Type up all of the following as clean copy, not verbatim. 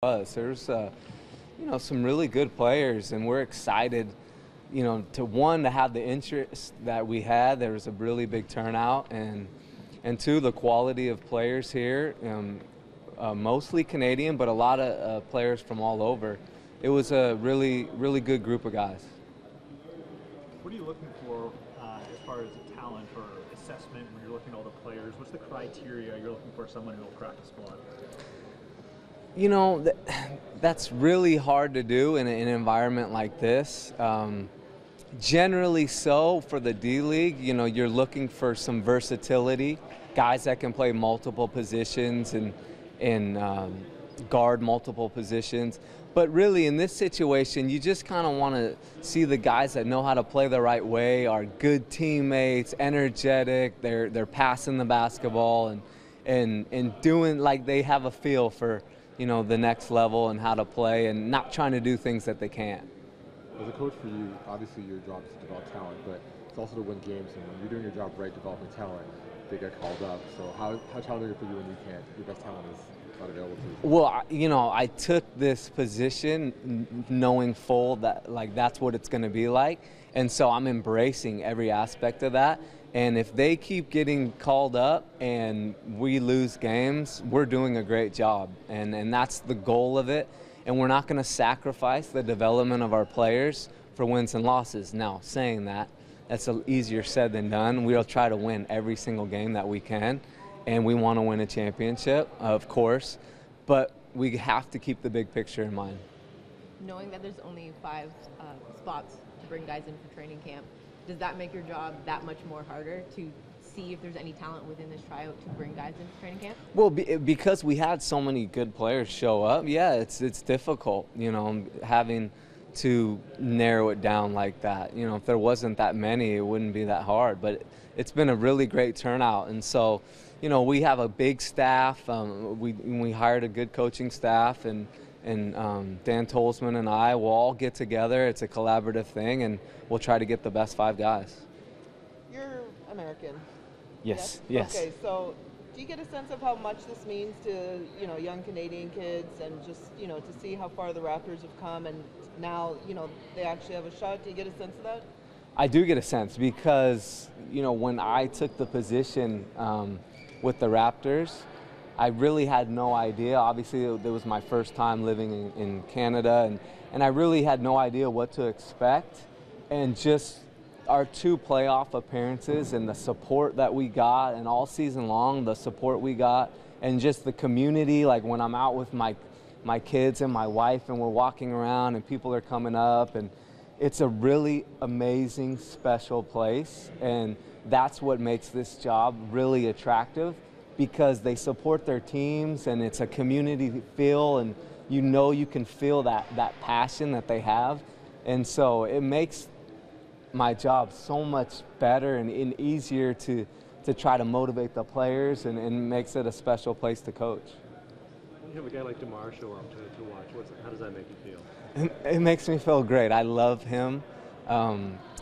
There's some really good players, and we're excited, to have the interest that we had. There was a really big turnout, and two, the quality of players here, mostly Canadian, but a lot of players from all over. It was a really good group of guys. What are you looking for as far as talent or assessment when you're looking at all the players? What's the criteria you're looking for someone who will crack a squad? That's really hard to do in an environment like this. Generally so for the D-League, you're looking for some versatility, guys that can play multiple positions and guard multiple positions. But really in this situation, you just kind of want to see the guys that know how to play the right way, are good teammates, energetic, they're passing the basketball and doing like they have a feel for the next level and how to play and not trying to do things that they can't. As a coach for you, obviously your job is to develop talent, but it's also to win games. And when you're doing your job right, developing talent, they get called up. So how challenging for you when you can't, your best talent is not available to you? Well, I took this position knowing full that that's what it's going to be like. And so I'm embracing every aspect of that. And if they keep getting called up and we lose games, we're doing a great job. And that's the goal of it. And we're not going to sacrifice the development of our players for wins and losses. Now, saying that, that's easier said than done. We'll try to win every single game that we can. And we want to win a championship, of course. But we have to keep the big picture in mind. Knowing that there's only 5 spots to bring guys in for training camp, does that make your job that much more harder to see if there's any talent within this tryout to bring guys into training camp? Well, because we had so many good players show up, yeah, it's difficult, having to narrow it down like that. If there wasn't that many, it wouldn't be that hard. But it's been a really great turnout, and so, we have a big staff. We hired a good coaching staff, and Dan Tolzman and I will all get together. It's a collaborative thing, and we'll try to get the best 5 guys. You're American. Yes. Okay, so do you get a sense of how much this means to young Canadian kids, and just to see how far the Raptors have come, and now they actually have a shot? Do you get a sense of that? I do get a sense because when I took the position with the Raptors, I really had no idea. Obviously, it was my first time living in Canada, and I really had no idea what to expect. And just our 2 playoff appearances and the support that we got, and all season long, the support we got, and just the community, like when I'm out with my kids and my wife and we're walking around and people are coming up, and it's a really amazing, special place. And that's what makes this job really attractive, because they support their teams and it's a community feel, and you can feel that passion that they have. And so it makes my job so much better and easier to try to motivate the players, and makes it a special place to coach. You have a guy like DeMar show up to watch. How does that make you feel? It makes me feel great. I love him.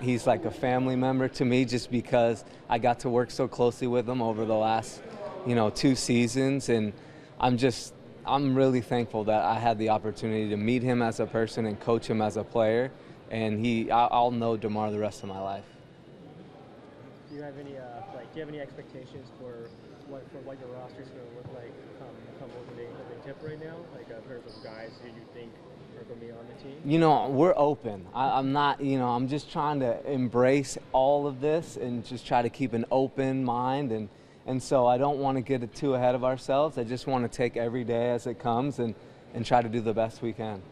He's like a family member to me, just because I got to work so closely with him over the last 2 seasons, and I'm really thankful that I had the opportunity to meet him as a person and coach him as a player, and I'll know DeMar the rest of my life. Do you have any expectations for what your roster is going to look like come opening tip right now, like in terms of guys who you think are going to be on the team? We're open. I'm not, I'm just trying to embrace all of this and just try to keep an open mind, and so I don't want to get too ahead of ourselves. I just want to take every day as it comes and try to do the best we can.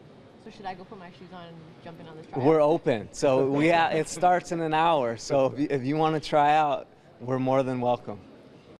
So should I go put my shoes on and jump in on this tryout? We're open. So it starts in an hour. So if you want to try out, we're more than welcome.